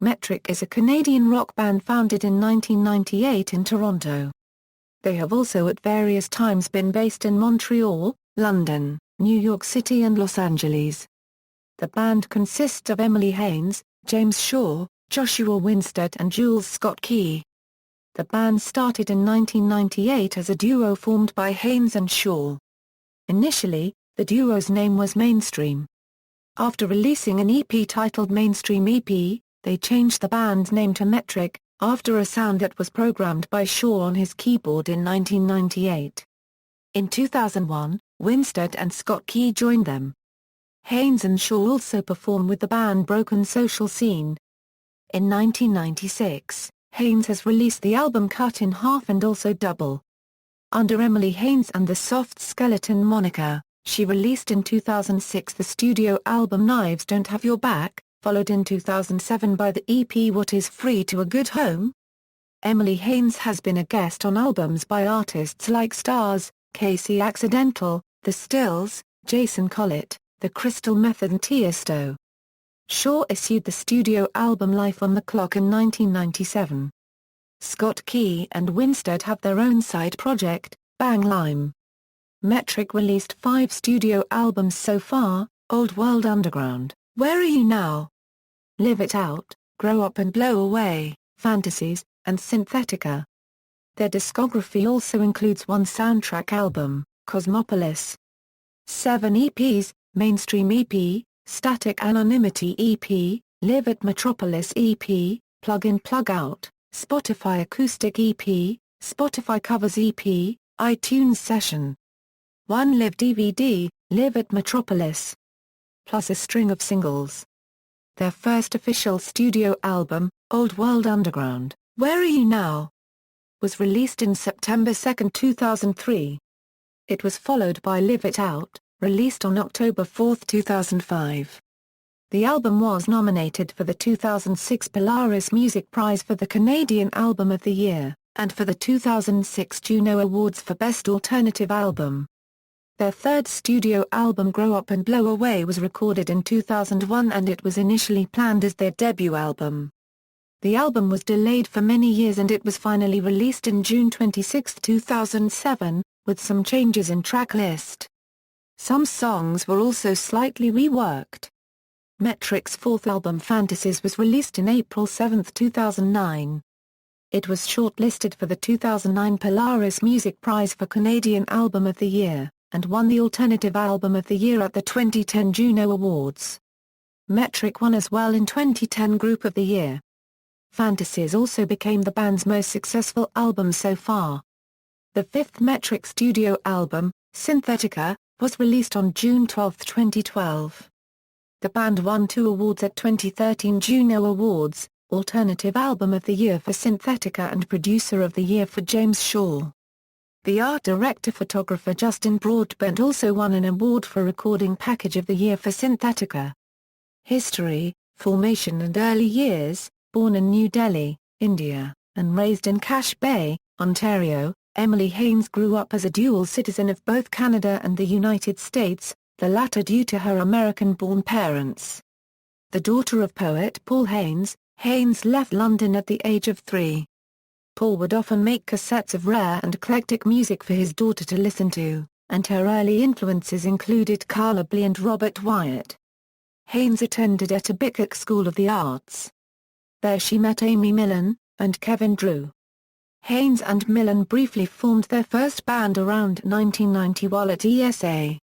Metric is a Canadian rock band founded in 1998 in Toronto. They have also at various times been based in Montreal, London, New York City and Los Angeles. The band consists of Emily Haines, James Shaw, Joshua Winstead and Joules Scott-Key. The band started in 1998 as a duo formed by Haines and Shaw. Initially, the duo's name was Mainstream. After releasing an EP titled Mainstream EP, they changed the band's name to Metric, after a sound that was programmed by Shaw on his keyboard in 1998. In 2001, Winstead and Scott-Key joined them. Haines and Shaw also perform with the band Broken Social Scene. In 1996, Haines has released the album Cut in Half and also Double. Under Emily Haines and the Soft Skeleton moniker, she released in 2006 the studio album Knives Don't Have Your Back, followed in 2007 by the EP What Is Free to a Good Home. Emily Haines has been a guest on albums by artists like Stars, Casey Accidental, The Stills, Jason Collett, The Crystal Method and Tiesto. Shaw issued the studio album Life on the Clock in 1997. Scott-Key and Winstead have their own side project, Bang Lime. Metric released 5 studio albums so far: Old World Underground, Where Are You Now?, Live It Out, Grow Up and Blow Away, Fantasies, and Synthetica. Their discography also includes 1 soundtrack album, Cosmopolis. 7 EPs, Mainstream EP, Static Anonymity EP, Live at Metropolis EP, Plug In Plug Out, Spotify Acoustic EP, Spotify Covers EP, iTunes Session. 1 live DVD, Live at Metropolis. Plus a string of singles. Their first official studio album, Old World Underground, Where Are You Now?, was released in September 2, 2003. It was followed by Live It Out, released on October 4, 2005. The album was nominated for the 2006 Polaris Music Prize for the Canadian Album of the Year, and for the 2006 Juno Awards for Best Alternative Album. Their third studio album Grow Up and Blow Away was recorded in 2001 and it was initially planned as their debut album. The album was delayed for many years and it was finally released in June 26, 2007, with some changes in track list. Some songs were also slightly reworked. Metric's 4th album Fantasies was released in April 7, 2009. It was shortlisted for the 2009 Polaris Music Prize for Canadian Album of the Year, and won the Alternative Album of the Year at the 2010 Juno Awards. Metric won as well in 2010 Group of the Year. Fantasies also became the band's most successful album so far. The 5th Metric studio album, Synthetica, was released on June 12, 2012. The band won 2 awards at 2013 Juno Awards, Alternative Album of the Year for Synthetica and Producer of the Year for James Shaw. The art director-photographer Justin Broadbent also won an award for Recording Package of the Year for Synthetica. History, formation and early years. Born in New Delhi, India, and raised in Cache Bay, Ontario, Emily Haines grew up as a dual citizen of both Canada and the United States, the latter due to her American-born parents. The daughter of poet Paul Haines, Haines left London at the age of 3. Paul would often make cassettes of rare and eclectic music for his daughter to listen to, and her early influences included Carla Bley and Robert Wyatt. Haines attended Attribution School of the Arts. There she met Amy Millan, and Kevin Drew. Haines and Millan briefly formed their first band around 1990 while at ESA.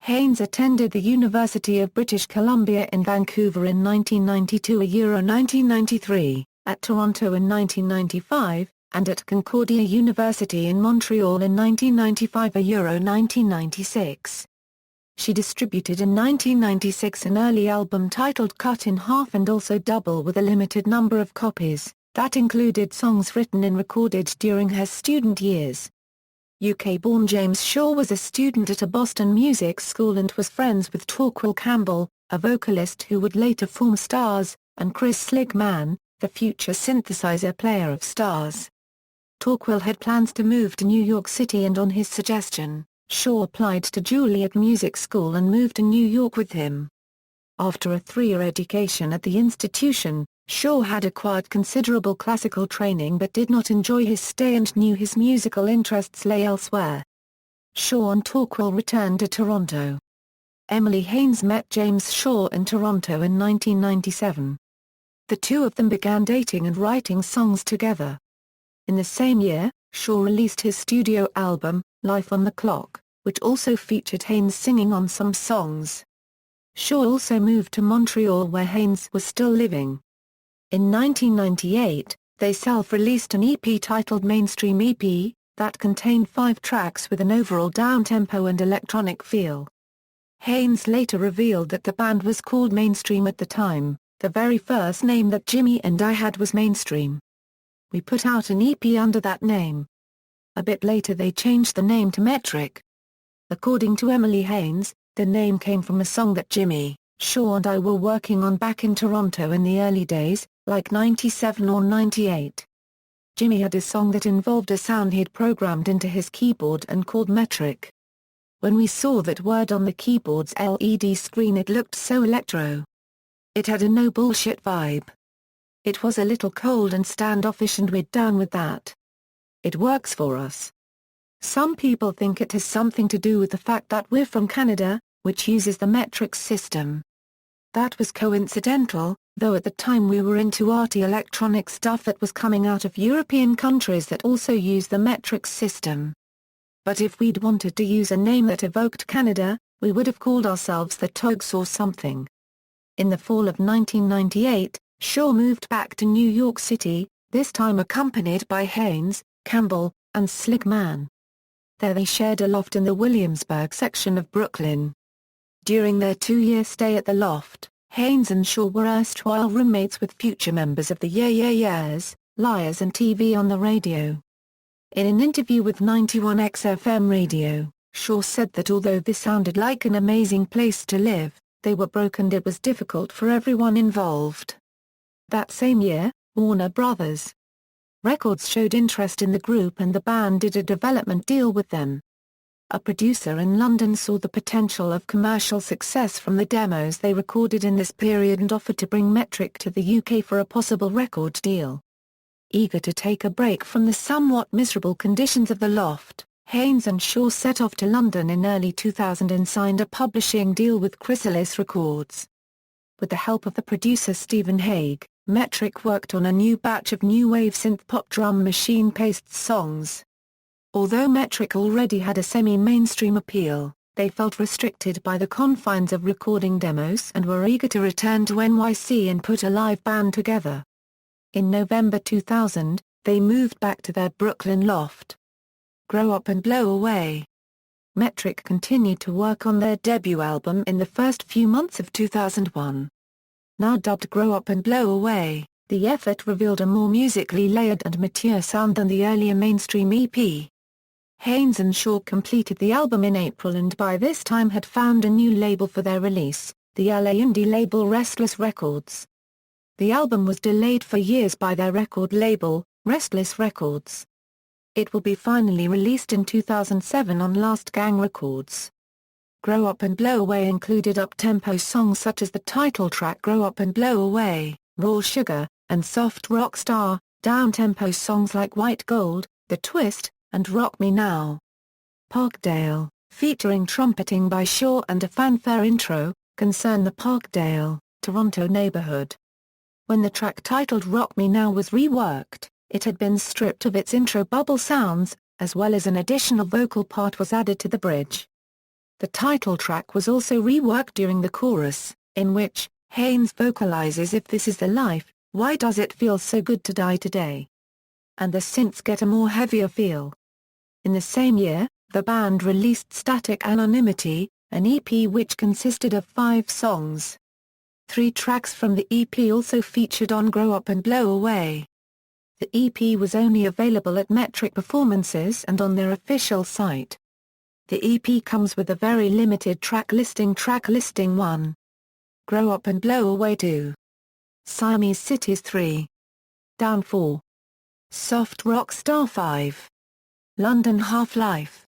Haines attended the University of British Columbia in Vancouver in 1992 1993, at Toronto in 1995, and at Concordia University in Montreal in 1995 1996. She distributed in 1996 an early album titled Cut in Half and also Double with a limited number of copies, that included songs written and recorded during her student years. UK-born James Shaw was a student at a Boston music school and was friends with Torquil Campbell, a vocalist who would later form Stars, and Chris Sligman, the future synthesizer player of Stars. Torquil had plans to move to New York City and on his suggestion, Shaw applied to Juilliard Music School and moved to New York with him. After a 3-year education at the institution, Shaw had acquired considerable classical training but did not enjoy his stay and knew his musical interests lay elsewhere. Shaw and Torquil returned to Toronto. Emily Haines met James Shaw in Toronto in 1997. The two of them began dating and writing songs together. In the same year, Shaw released his studio album, Life on the Clock, which also featured Haines singing on some songs. Shaw also moved to Montreal where Haines was still living. In 1998, they self-released an EP titled Mainstream EP, that contained 5 tracks with an overall down-tempo and electronic feel. Haines later revealed that the band was called Mainstream at the time. The very first name that Jimmy and I had was Mainstream. We put out an EP under that name. A bit later they changed the name to Metric. According to Emily Haines, the name came from a song that Jimmy, Shaw and I were working on back in Toronto in the early days, like 97 or 98. Jimmy had a song that involved a sound he'd programmed into his keyboard and called Metric. When we saw that word on the keyboard's LED screen it looked so electro. It had a no bullshit vibe. It was a little cold and standoffish and we're down with that. It works for us. Some people think it has something to do with the fact that we're from Canada, which uses the metric system. That was coincidental, though at the time we were into arty electronic stuff that was coming out of European countries that also use the metric system. But if we'd wanted to use a name that evoked Canada, we would have called ourselves the Togs or something. In the fall of 1998, Shaw moved back to New York City, this time accompanied by Haines, Campbell, and Slick Man. There they shared a loft in the Williamsburg section of Brooklyn. During their 2-year stay at the loft, Haines and Shaw were erstwhile roommates with future members of the Yeah Yeah Yeahs, Liars and TV on the Radio. In an interview with 91XFM Radio, Shaw said that although this sounded like an amazing place to live, they were broke and it was difficult for everyone involved. That same year, Warner Brothers. Records showed interest in the group and the band did a development deal with them. A producer in London saw the potential of commercial success from the demos they recorded in this period and offered to bring Metric to the UK for a possible record deal. Eager to take a break from the somewhat miserable conditions of the loft, Haines and Shaw set off to London in early 2000 and signed a publishing deal with Chrysalis Records. With the help of the producer Stephen Hague, Metric worked on a new batch of new wave synth-pop drum machine-paced songs. Although Metric already had a semi-mainstream appeal, they felt restricted by the confines of recording demos and were eager to return to NYC and put a live band together. In November 2000, they moved back to their Brooklyn loft. Grow Up and Blow Away. Metric continued to work on their debut album in the first few months of 2001. Now dubbed Grow Up and Blow Away, the effort revealed a more musically layered and mature sound than the earlier Mainstream EP. Haines and Shaw completed the album in April and by this time had found a new label for their release, the LA indie label Restless Records. The album was delayed for years by their record label, Restless Records. It will be finally released in 2007 on Last Gang Records. Grow Up and Blow Away included up-tempo songs such as the title track Grow Up and Blow Away, Raw Sugar, and soft rock star, down-tempo songs like White Gold, The Twist, and Rock Me Now. Parkdale, featuring trumpeting by Shaw and a fanfare intro, concern the Parkdale, Toronto neighborhood. When the track titled Rock Me Now was reworked, it had been stripped of its intro bubble sounds, as well as an additional vocal part was added to the bridge. The title track was also reworked during the chorus, in which, Haines vocalizes If this is the life, why does it feel so good to die today? And the synths get a more heavier feel. In the same year, the band released Static Anonymity, an EP which consisted of 5 songs. 3 tracks from the EP also featured on Grow Up and Blow Away. The EP was only available at Metric Performances and on their official site. The EP comes with a very limited track listing 1. Grow Up and Blow Away 2. Siamese Cities 3. Down 4. Soft Rock Star 5. London Half-Life.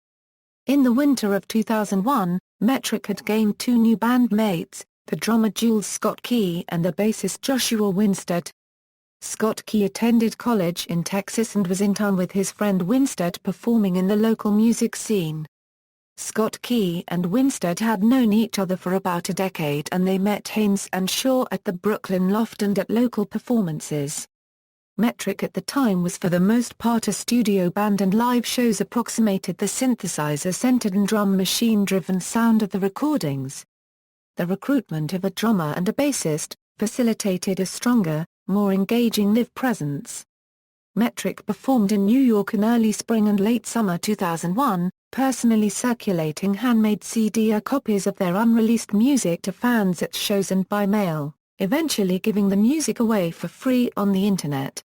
In the winter of 2001, Metric had gained 2 new bandmates, the drummer Joules Scott-Key and the bassist Joshua Winstead. Scott-Key attended college in Texas and was in town with his friend Winstead performing in the local music scene. Scott-Key and Winstead had known each other for about a decade and they met Haines and Shaw at the Brooklyn Loft and at local performances. Metric at the time was for the most part a studio band and live shows approximated the synthesizer-centered and drum machine-driven sound of the recordings. The recruitment of a drummer and a bassist facilitated a stronger, more engaging live presence. Metric performed in New York in early spring and late summer 2001, personally circulating handmade CD copies of their unreleased music to fans at shows and by mail, eventually giving the music away for free on the Internet.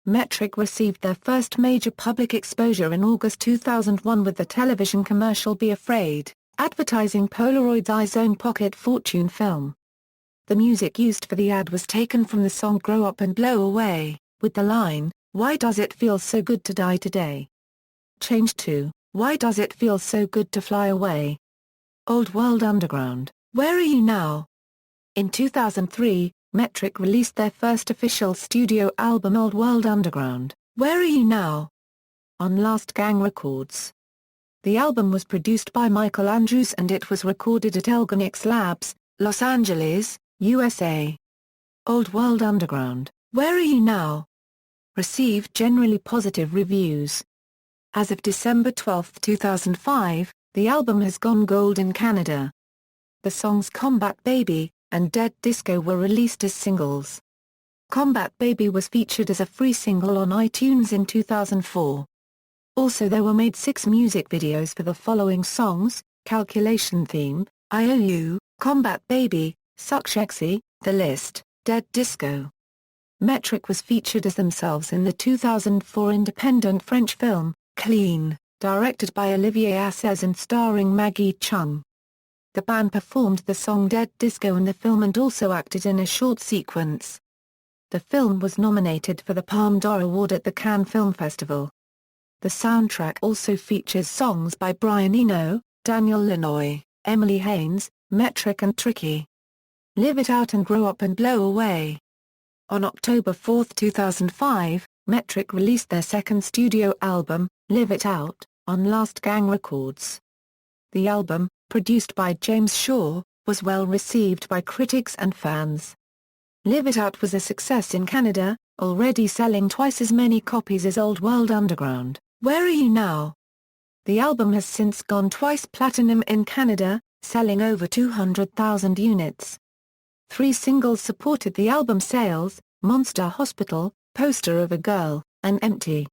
Metric received their first major public exposure in August 2001 with the television commercial Be Afraid, advertising Polaroid's iZone Pocket Fortune film. The music used for the ad was taken from the song Grow Up and Blow Away, with the line, "Why does it feel so good to die today?" Changed to, "Why does it feel so good to fly away?" Old World Underground, Where Are You Now? In 2003, Metric released their first official studio album Old World Underground, Where Are You Now? On Last Gang Records. The album was produced by Michael Andrews and it was recorded at Elgonix Labs, Los Angeles, USA. Old World Underground, Where Are You Now? Received generally positive reviews. As of December 12, 2005, the album has gone gold in Canada. The songs Combat Baby and Dead Disco were released as singles. Combat Baby was featured as a free single on iTunes in 2004. Also there were made 6 music videos for the following songs: Calculation Theme, IOU, Combat Baby, Suck Sexy, The List, Dead Disco. Metric was featured as themselves in the 2004 independent French film, Clean, directed by Olivier Assayas and starring Maggie Chung. The band performed the song Dead Disco in the film and also acted in a short sequence. The film was nominated for the Palme d'Or Award at the Cannes Film Festival. The soundtrack also features songs by Brian Eno, Daniel Lanois, Emily Haines, Metric and Tricky. Live It Out and Grow Up and Blow Away. On October 4, 2005, Metric released their second studio album, Live It Out, on Last Gang Records. The album, produced by James Shaw, was well received by critics and fans. Live It Out was a success in Canada, already selling twice as many copies as Old World Underground, Where Are You Now? The album has since gone twice platinum in Canada, selling over 200,000 units. 3 singles supported the album sales: Monster Hospital, Poster of a Girl, and Empty.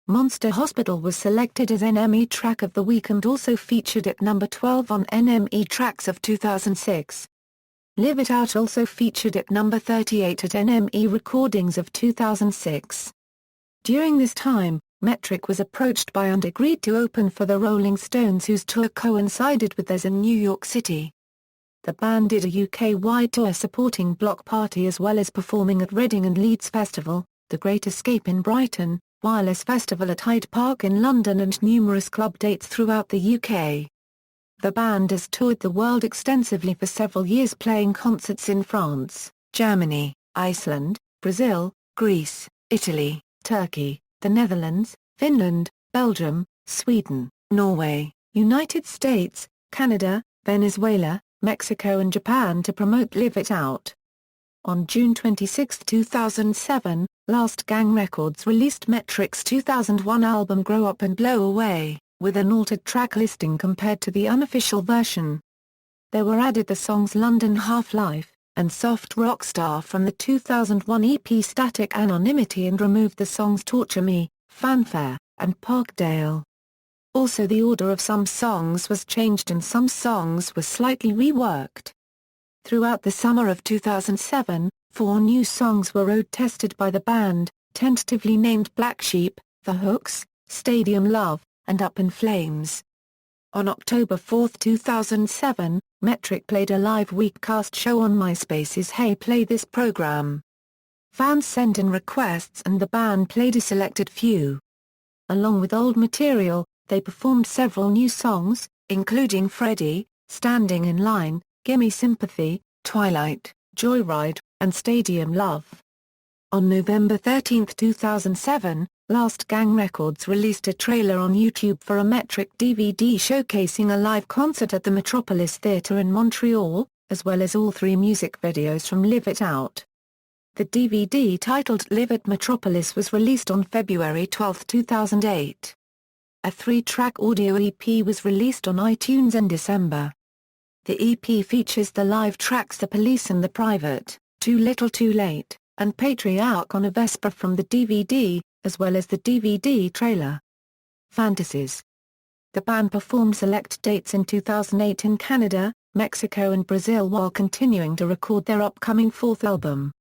Monster Hospital was selected as NME Track of the Week and also featured at number 12 on NME Tracks of 2006. Live It Out also featured at number 38 at NME Recordings of 2006. During this time, Metric was approached by and agreed to open for the Rolling Stones, whose tour coincided with theirs in New York City. The band did a UK-wide tour supporting Block Party as well as performing at Reading and Leeds Festival, The Great Escape in Brighton, Wireless Festival at Hyde Park in London and numerous club dates throughout the UK. The band has toured the world extensively for several years, playing concerts in France, Germany, Iceland, Brazil, Greece, Italy, Turkey, the Netherlands, Finland, Belgium, Sweden, Norway, United States, Canada, Venezuela, Mexico and Japan to promote Live It Out. On June 26, 2007, Last Gang Records released Metric's 2001 album Grow Up and Blow Away, with an altered track listing compared to the unofficial version. There were added the songs London Half-Life and Soft Rockstar from the 2001 EP Static Anonymity and removed the songs Torture Me, Fanfare, and Parkdale. Also the order of some songs was changed and some songs were slightly reworked. Throughout the summer of 2007, 4 new songs were road-tested by the band, tentatively named Black Sheep, The Hooks, Stadium Love, and Up in Flames. On October 4, 2007, Metric played a live weekcast show on MySpace's Hey Play This program. Fans sent in requests and the band played a selected few. Along with old material, they performed several new songs, including Freddie, Standing in Line, Gimme Sympathy, Twilight, Joyride, and Stadium Love. On November 13, 2007, Last Gang Records released a trailer on YouTube for a Metric DVD showcasing a live concert at the Metropolis Theatre in Montreal, as well as all 3 music videos from Live It Out. The DVD titled Live at Metropolis was released on February 12, 2008. A 3-track audio EP was released on iTunes in December. The EP features the live tracks The Police and the Private, Too Little Too Late, and Patriarch on a Vespa from the DVD, as well as the DVD trailer. Fantasies. The band performed select dates in 2008 in Canada, Mexico and Brazil while continuing to record their upcoming 4th album.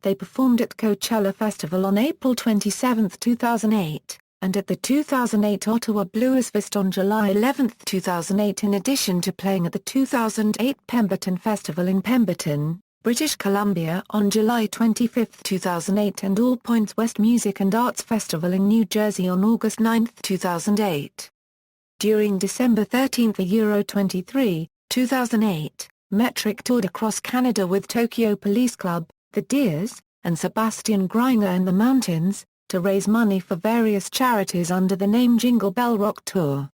They performed at Coachella Festival on April 27, 2008, and at the 2008 Ottawa Bluesfest on July 11, 2008 in addition to playing at the 2008 Pemberton Festival in Pemberton, British Columbia on July 25, 2008 and All Points West Music and Arts Festival in New Jersey on August 9, 2008. During December 13, 23, 2008, Metric toured across Canada with Tokyo Police Club, The Deers, and Sebastian Griner and the Mountains, to raise money for various charities under the name Jingle Bell Rock Tour.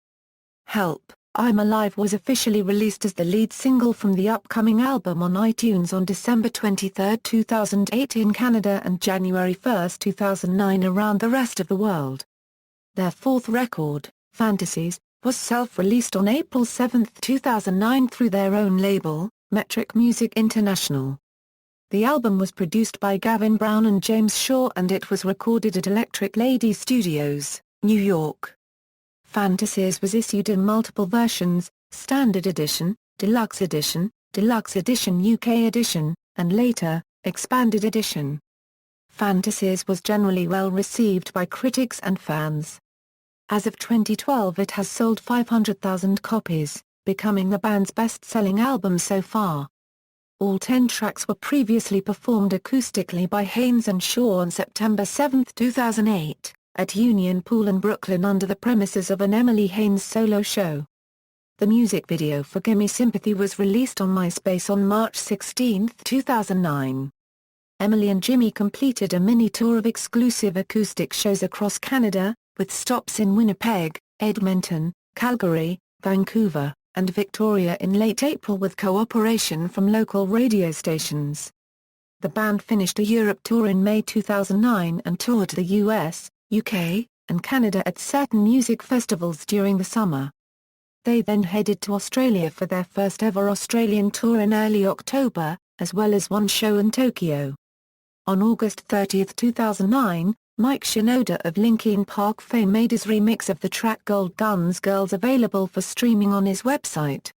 Help, I'm Alive was officially released as the lead single from the upcoming album on iTunes on December 23, 2008 in Canada and January 1, 2009 around the rest of the world. Their 4th record, Fantasies, was self-released on April 7, 2009 through their own label, Metric Music International. The album was produced by Gavin Brown and James Shaw and it was recorded at Electric Lady Studios, New York. Fantasies was issued in multiple versions, Standard Edition, Deluxe Edition UK Edition, and later, Expanded Edition. Fantasies was generally well received by critics and fans. As of 2012 it has sold 500,000 copies, becoming the band's best-selling album so far. All 10 tracks were previously performed acoustically by Haines and Shaw on September 7, 2008, at Union Pool in Brooklyn under the premises of an Emily Haines solo show. The music video for Gimme Sympathy was released on MySpace on March 16, 2009. Emily and Jimmy completed a mini-tour of exclusive acoustic shows across Canada, with stops in Winnipeg, Edmonton, Calgary, Vancouver, and Victoria in late April with cooperation from local radio stations. The band finished a Europe tour in May 2009 and toured the US, UK, and Canada at certain music festivals during the summer. They then headed to Australia for their first ever Australian tour in early October, as well as one show in Tokyo. On August 30, 2009, Mike Shinoda of Linkin Park fame made his remix of the track Gold Guns Girls available for streaming on his website.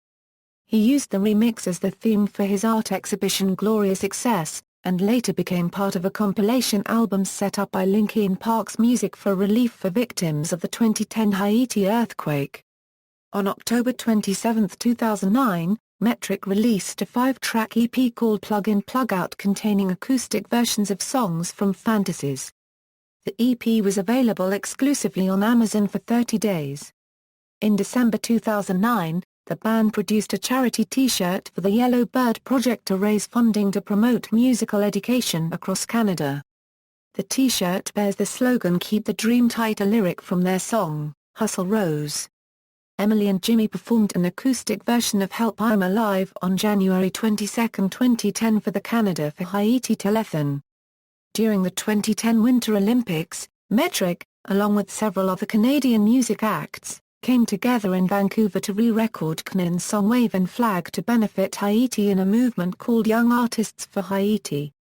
He used the remix as the theme for his art exhibition Glorious Excess, and later became part of a compilation album set up by Linkin Park's Music for Relief for victims of the 2010 Haiti earthquake. On October 27, 2009, Metric released a 5-track EP called Plug In Plug Out containing acoustic versions of songs from Fantasies. The EP was available exclusively on Amazon for 30 days. In December 2009, the band produced a charity T-shirt for the Yellow Bird Project to raise funding to promote musical education across Canada. The T-shirt bears the slogan Keep the Dream Tight, a lyric from their song, Hustle Rose. Emily and Jimmy performed an acoustic version of Help I'm Alive on January 22, 2010 for the Canada for Haiti telethon. During the 2010 Winter Olympics, Metric, along with several other Canadian music acts, came together in Vancouver to re-record Knan's song Wavin' Flag to benefit Haiti in a movement called Young Artists for Haiti.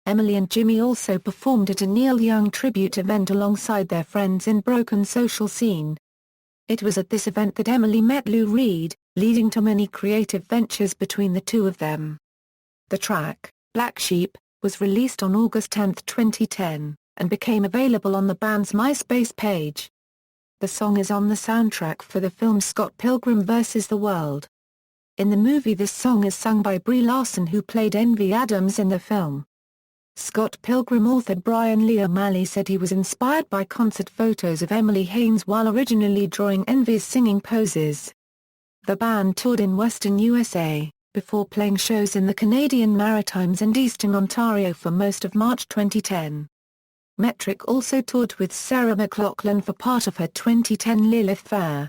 Emily and Jimmy also performed at a Neil Young tribute event alongside their friends in Broken Social Scene. It was at this event that Emily met Lou Reed, leading to many creative ventures between the two of them. The track, Black Sheep, was released on August 10, 2010, and became available on the band's MySpace page. The song is on the soundtrack for the film Scott Pilgrim vs. the World. In the movie this song is sung by Brie Larson who played Envy Adams in the film. Scott Pilgrim author Brian Lee O'Malley said he was inspired by concert photos of Emily Haines while originally drawing Envy's singing poses. The band toured in Western USA, before playing shows in the Canadian Maritimes and Eastern Ontario for most of March 2010. Metric also toured with Sarah McLachlan for part of her 2010 Lilith Fair.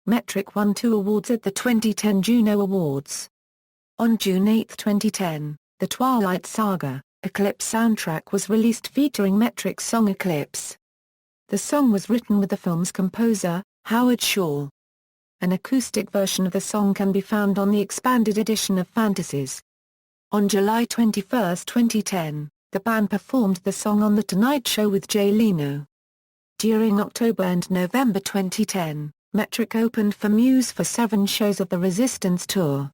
Metric won 2 awards at the 2010 Juno Awards. On June 8, 2010, the Twilight Saga, Eclipse soundtrack was released featuring Metric's song Eclipse. The song was written with the film's composer, Howard Shore. An acoustic version of the song can be found on the expanded edition of Fantasies. On July 21, 2010, the band performed the song on The Tonight Show with Jay Leno. During October and November 2010, Metric opened for Muse for 7 shows of the Resistance Tour.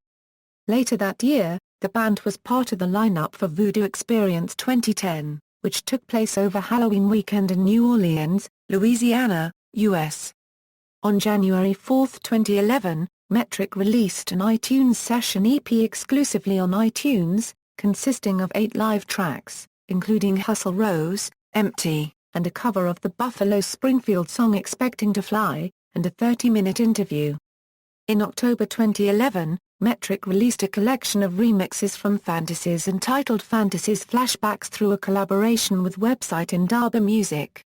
Later that year, the band was part of the lineup for Voodoo Experience 2010, which took place over Halloween weekend in New Orleans, Louisiana, U.S. On January 4, 2011, Metric released an iTunes Session EP exclusively on iTunes, consisting of 8 live tracks, including Hustle Rose, Empty, and a cover of the Buffalo Springfield song Expecting to Fly, and a 30-minute interview. In October 2011, Metric released a collection of remixes from Fantasies entitled Fantasies Flashbacks through a collaboration with website Indaba Music.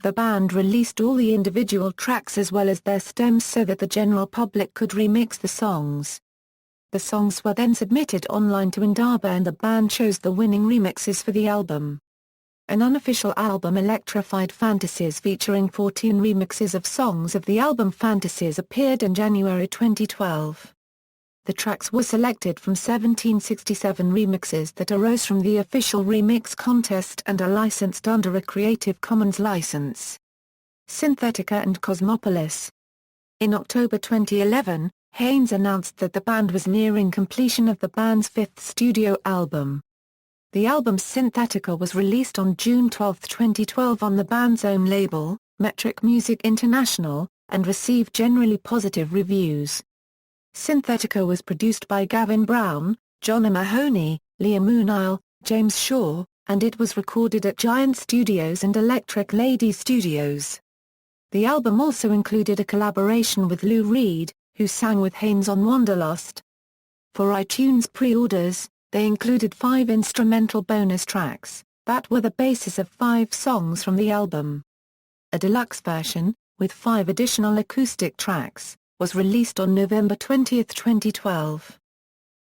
The band released all the individual tracks as well as their stems so that the general public could remix the songs. The songs were then submitted online to Indaba and the band chose the winning remixes for the album. An unofficial album Electrified Fantasies featuring 14 remixes of songs of the album Fantasies appeared in January 2012. The tracks were selected from 1767 remixes that arose from the official remix contest and are licensed under a Creative Commons license. Synthetica and Cosmopolis. In October 2011, Haines announced that the band was nearing completion of the band's 5th studio album. The album Synthetica was released on June 12, 2012 on the band's own label, Metric Music International, and received generally positive reviews. Synthetica was produced by Gavin Brown, John Mahoney, Liam Munile, James Shaw, and it was recorded at Giant Studios and Electric Lady Studios. The album also included a collaboration with Lou Reed, who sang with Haines on Wanderlust. For iTunes pre-orders, they included 5 instrumental bonus tracks, that were the basis of 5 songs from the album. A deluxe version, with 5 additional acoustic tracks, was released on November 20, 2012.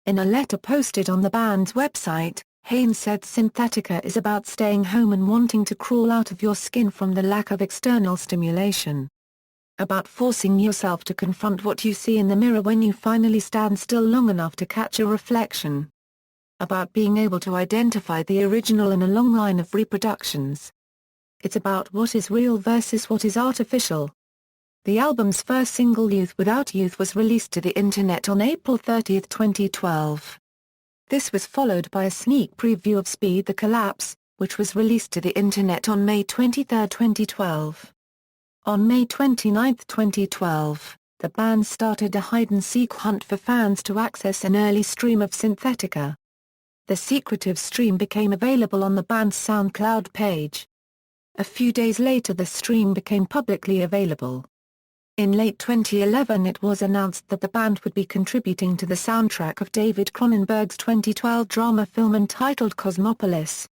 In a letter posted on the band's website, Haines said Synthetica is about staying home and wanting to crawl out of your skin from the lack of external stimulation. About forcing yourself to confront what you see in the mirror when you finally stand still long enough to catch a reflection. About being able to identify the original in a long line of reproductions. It's about what is real versus what is artificial. The album's first single Youth Without Youth was released to the internet on April 30, 2012. This was followed by a sneak preview of Speed the Collapse, which was released to the internet on May 23, 2012. On May 29, 2012, the band started a hide-and-seek hunt for fans to access an early stream of Synthetica. The secretive stream became available on the band's SoundCloud page. A few days later the stream became publicly available. In late 2011 it was announced that the band would be contributing to the soundtrack of David Cronenberg's 2012 drama film entitled Cosmopolis.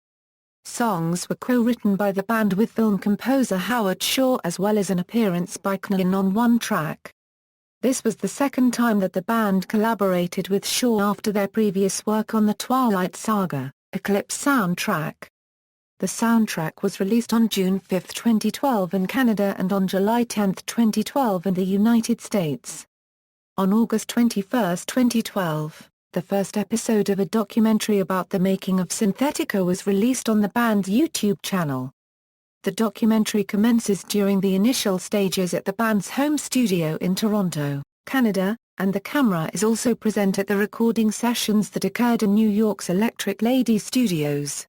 Songs were co-written by the band with film composer Howard Shore as well as an appearance by Knain on one track. This was the second time that the band collaborated with Shaw after their previous work on the Twilight Saga, Eclipse soundtrack. The soundtrack was released on June 5, 2012 in Canada and on July 10, 2012 in the United States. On August 21, 2012, the first episode of a documentary about the making of Synthetica was released on the band's YouTube channel. The documentary commences during the initial stages at the band's home studio in Toronto, Canada, and the camera is also present at the recording sessions that occurred in New York's Electric Lady Studios.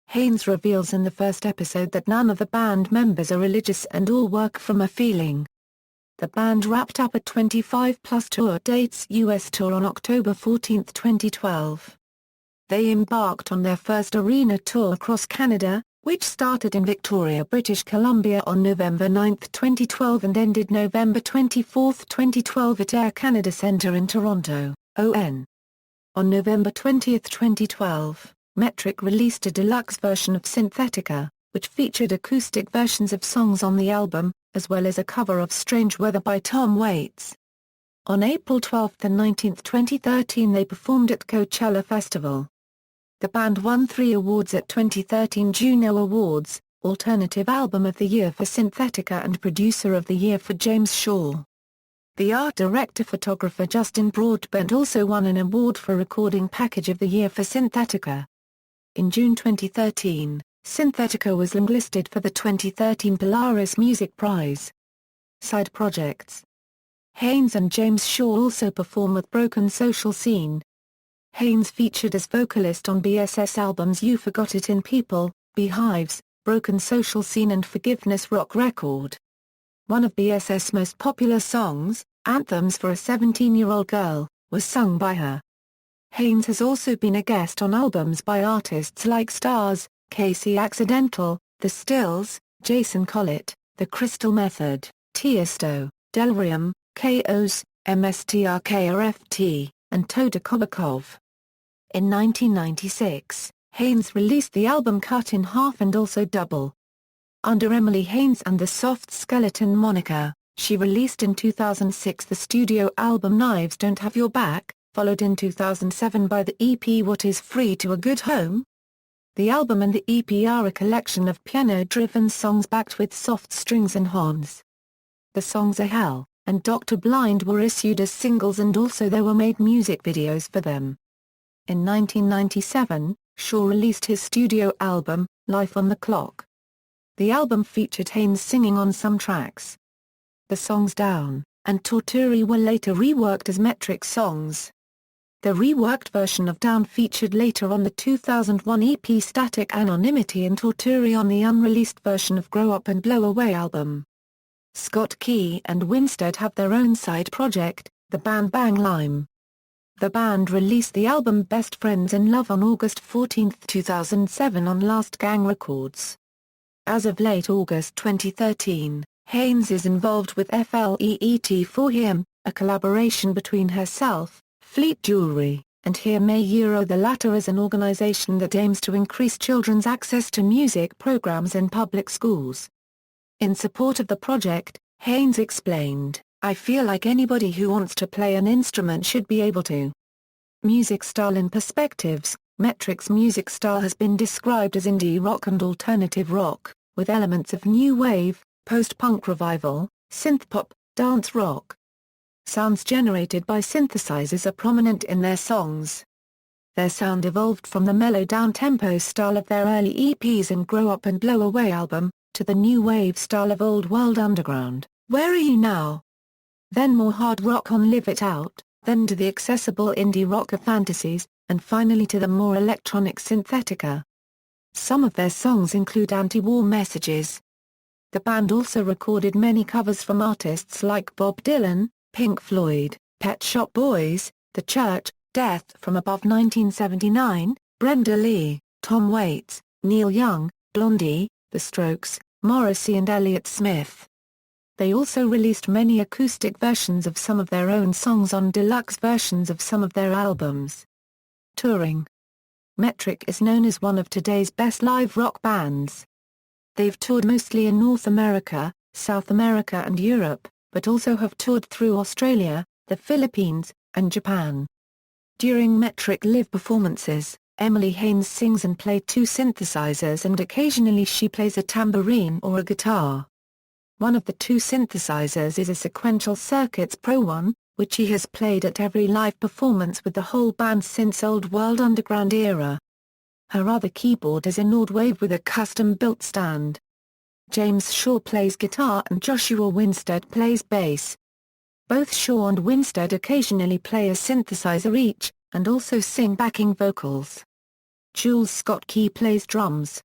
Haines reveals in the first episode that none of the band members are religious and all work from a feeling. The band wrapped up a 25-plus tour dates US tour on October 14, 2012. They embarked on their first arena tour across Canada, which started in Victoria, British Columbia on November 9, 2012 and ended November 24, 2012 at Air Canada Centre in Toronto, ON. On November 20, 2012, Metric released a deluxe version of Synthetica, which featured acoustic versions of songs on the album, as well as a cover of Strange Weather by Tom Waits. On April 12 and 19, 2013 they performed at Coachella Festival. The band won 3 awards at 2013 Juno Awards, Alternative Album of the Year for Synthetica and Producer of the Year for James Shaw. The art director-photographer Justin Broadbent also won an award for Recording Package of the Year for Synthetica. In June 2013, Synthetica was longlisted for the 2013 Polaris Music Prize. Side projects. Haines and James Shaw also perform with Broken Social Scene. Haines featured as vocalist on BSS albums You Forgot It in People, Beehives, Broken Social Scene and Forgiveness Rock Record. One of BSS' most popular songs, Anthems for a 17-Year-Old Girl, was sung by her. Haines has also been a guest on albums by artists like Stars, Casey Accidental, The Stills, Jason Collett, The Crystal Method, Tiesto, Delirium, Chaos, MSTRKRFT, and Toda Kovakov. In 1996, Haines released the album Cut in Half and also Double. Under Emily Haines and the Soft Skeleton moniker, she released in 2006 the studio album Knives Don't Have Your Back, followed in 2007 by the EP What Is Free to a Good Home? The album and the EP are a collection of piano-driven songs backed with soft strings and horns. The songs Are Hell and Dr. Blind were issued as singles and also there were made music videos for them. In 1997, Shaw released his studio album, Life on the Clock. The album featured Haines singing on some tracks. The songs Down and Torturi were later reworked as Metric songs. The reworked version of Down featured later on the 2001 EP Static Anonymity and Torturi on the unreleased version of Grow Up and Blow Away album. Scott-Key and Winstead have their own side project, the band Bang Lime. The band released the album Best Friends in Love on August 14, 2007 on Last Gang Records. As of late August 2013, Haines is involved with FLEET for Him, a collaboration between herself, Fleet Jewelry, and Hear Me Euro. The latter is an organization that aims to increase children's access to music programs in public schools. In support of the project, Haines explained, I feel like anybody who wants to play an instrument should be able to. Music style and perspectives. Metric's music style has been described as indie rock and alternative rock, with elements of new wave, post-punk revival, synthpop, dance rock. Sounds generated by synthesizers are prominent in their songs. Their sound evolved from the mellow down-tempo style of their early EPs and Grow Up and Blow Away album, to the new wave style of Old World Underground, Where Are You Now? Then more hard rock on Live It Out, then to the accessible indie rock of Fantasies, and finally to the more electronic Synthetica. Some of their songs include anti-war messages. The band also recorded many covers from artists like Bob Dylan, Pink Floyd, Pet Shop Boys, The Church, Death from Above 1979, Brenda Lee, Tom Waits, Neil Young, Blondie, The Strokes, Morrissey and Elliott Smith. They also released many acoustic versions of some of their own songs on deluxe versions of some of their albums. Touring. Metric is known as one of today's best live rock bands. They've toured mostly in North America, South America and Europe, but also have toured through Australia, the Philippines, and Japan. During Metric live performances, Emily Haines sings and plays 2 synthesizers and occasionally she plays a tambourine or a guitar. One of the 2 synthesizers is a Sequential Circuits Pro 1, which he has played at every live performance with the whole band since Old World Underground era. Her other keyboard is a Nordwave with a custom-built stand. James Shaw plays guitar and Joshua Winstead plays bass. Both Shaw and Winstead occasionally play a synthesizer each, and also sing backing vocals. Joules Scott-Key plays drums.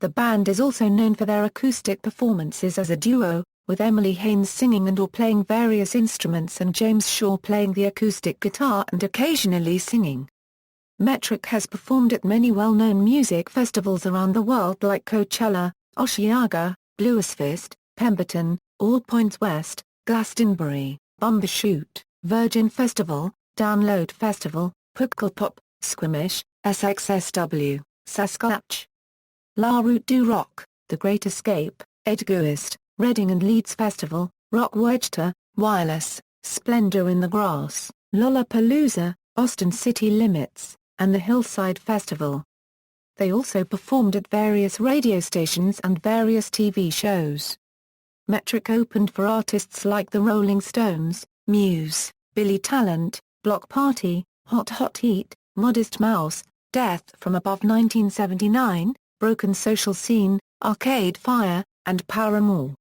The band is also known for their acoustic performances as a duo, with Emily Haines singing and/or playing various instruments and James Shaw playing the acoustic guitar and occasionally singing. Metric has performed at many well-known music festivals around the world like Coachella, Osheaga, Bluesfest, Pemberton, All Points West, Glastonbury, Bumbershoot, Virgin Festival, Download Festival, Pukkelpop, Squamish, SXSW, Saskatch. La Route du Rock, The Great Escape, Edguist, Reading and Leeds Festival, Rock Werchter, Wireless, Splendor in the Grass, Lollapalooza, Austin City Limits, and the Hillside Festival. They also performed at various radio stations and various TV shows. Metric opened for artists like the Rolling Stones, Muse, Billy Talent, Block Party, Hot Hot Heat, Modest Mouse, Death from Above 1979, Broken Social Scene, Arcade Fire, and Paramore.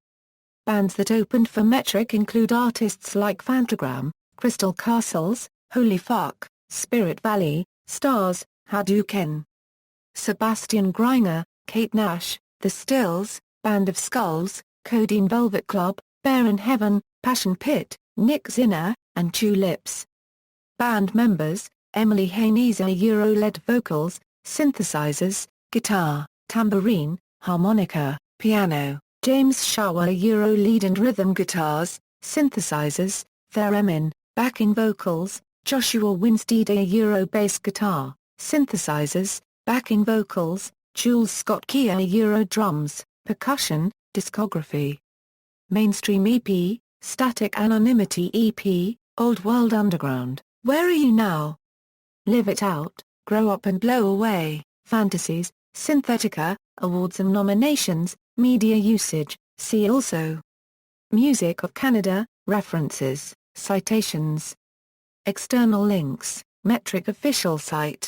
Bands that opened for Metric include artists like Phantogram, Crystal Castles, Holy Fuck, Spirit Valley, Stars, Hadouken! Sebastian Griner, Kate Nash, The Stills, Band of Skulls, Codeine Velvet Club, Bear in Heaven, Passion Pit, Nick Zinner, and Tulips. Band members: Emily Haines Euro-led vocals, synthesizers, guitar, tambourine, harmonica, piano, James Shaw Euro lead and rhythm guitars, synthesizers, theremin, backing vocals, Joshua Winstead Euro bass guitar, synthesizers, backing vocals, Joules Scott-Key Euro drums, percussion, discography. Mainstream EP, Static Anonymity EP, Old World Underground, Where Are You Now? Live It Out, Grow Up and Blow Away, Fantasies, Synthetica, Awards and Nominations, Media Usage, see also. Music of Canada, References, Citations. External links, Metric official site.